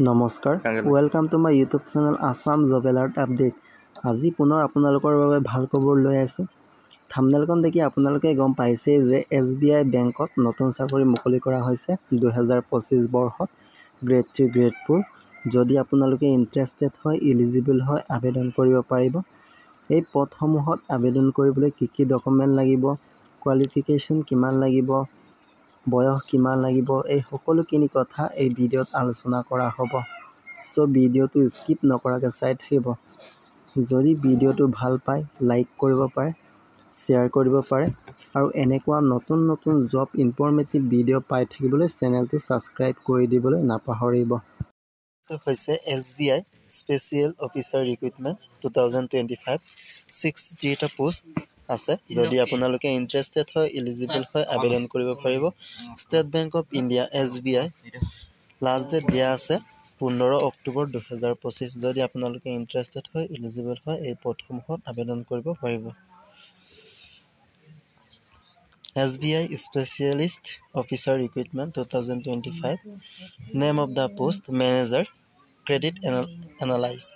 নমস্কাৰ, welcome to my YouTube channel Assam job alert update. আজি পুনৰ আপোনালোকৰ বাবে ভাল খবৰ লৈ আছোঁ। থাম্বনেইলখন দেখি আপোনালোকে গম পাইছেই যে SBI বেংকত নতুন চাকৰি মুকলি কৰা হৈছে 2025 বৰ্ষত গ্ৰেড 3 গ্ৰেড 4। যদি আপোনালোকে ইণ্টাৰেষ্টেড হয়, ইলিজিবল হয়, আবেদন কৰিব পাৰিব। এই পদসমূহত আবেদন কৰিবলৈ কি ডকুমেণ্ট লাগিব, কোৱালিফিকেশ্যন কিমান লাগিব, বয়স কিমান লাগিব, এই সকলোখিনি কথা এই ভিডিঅ'ত আলোচনা কৰা হ'ব। চ' ভিডিঅ'টো স্কিপ নকৰাকৈ চাই থাকিব। যদি ভিডিঅ'টো ভাল পায়, লাইক কৰিব পাৰে, শ্বেয়াৰ কৰিব পাৰে আৰু এনেকুৱা নতুন নতুন জব ইনফৰ্মেটিভ ভিডিঅ' পাই থাকিবলৈ চেনেলটো ছাবস্ক্ৰাইব কৰি দিবলৈ নাপাহৰিব। হৈছে SBI স্পেচিয়েল অফিচাৰ ৰিক্ৰুইটমেণ্ট 2025 63টা পোষ্ট আছে। যদি আপোনালোকে ইণ্টাৰেষ্টেড হয়, ইলিজিবল হয়, আবেদন কৰিব পাৰিব। State Bank of India SBI last date দিয়া আছে 15 অক্টোবৰ 2025। যদি আপোনালোকে ইণ্টাৰেষ্টেড হয়, ইলিজিবল হয়, এই পদসমূহত আবেদন কৰিব পাৰিব। SBI specialist officer recruitment 2025 name of the post manager credit analyst.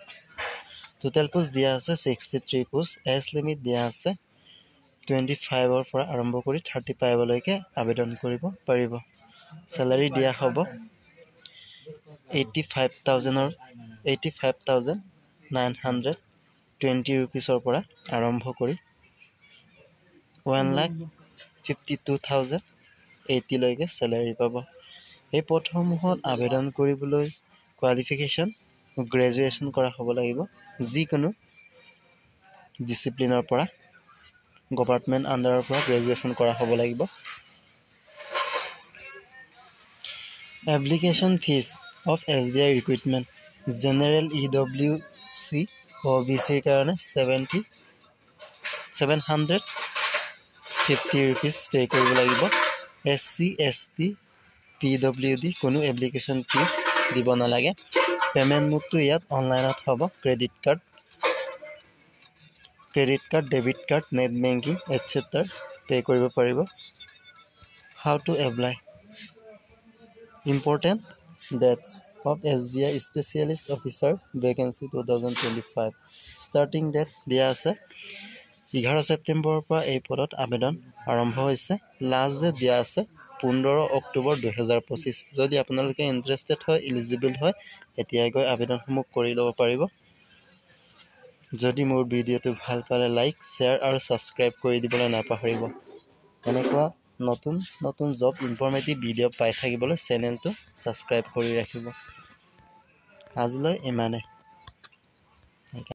Total post দিয়া আছে 63 পোষ্ট। এজ লিমিট দিয়া আছে 25ৰ পৰা আৰম্ভ কৰি 35লৈকে আবেদন কৰিব পাৰিব। চেলাৰী দিয়া হ'ব 85,920 ৰুপিছৰ পৰা আৰম্ভ কৰি 1,52,080লৈকে চেলাৰী পাব। এই পদসমূহত আবেদন কৰিবলৈ কোৱালিফিকেশ্যন গ্ৰেজুৱেশ্যন কৰা হ'ব লাগিব। যিকোনো ডিচিপ্লিনৰ পৰা, গভাৰ্ণমেণ্ট আণ্ডাৰৰ পৰা গ্ৰেজুৱেশ্যন কৰা হ'ব লাগিব। Application fees of SBI recruitment general EWC OBCৰ কাৰণে 750 ৰুপিজ পে' কৰিব লাগিব। SC ST PWD কোনো এপ্লিকেশ্যন ফিজ দিব নালাগে। পে'মেণ্ট মোডটো ইয়াত অনলাইনত হ'ব। Credit card, debit card, net banking etcetera pay' কৰিব পাৰিব। How to apply important dates of SBI specialist officer vacancy 2025। Starting date দিয়া আছে 11 ছেপ্টেম্বৰৰ পৰা এই পদত আবেদন আৰম্ভ হৈছে। লাষ্ট ডেট দিয়া আছে 15 অক্টোবৰ 2025। যদি আপোনালোকে ইণ্টাৰেষ্টেড হয়, ইলিজিবল হয়, এতিয়াই গৈ আবেদনসমূহ কৰি ল'ব পাৰিব। যদি মোৰ ভিডিঅ'টো ভাল পালে লাইক, শ্বেয়াৰ আৰু ছাবস্ক্ৰাইব কৰি দিবলৈ নাপাহৰিব। এনেকুৱা নতুন নতুন জব ইনফৰ্মেটিভ ভিডিঅ' পাই থাকিবলৈ চেনেলটো ছাবস্ক্ৰাইব কৰি ৰাখিব। আজিলৈ ইমানে।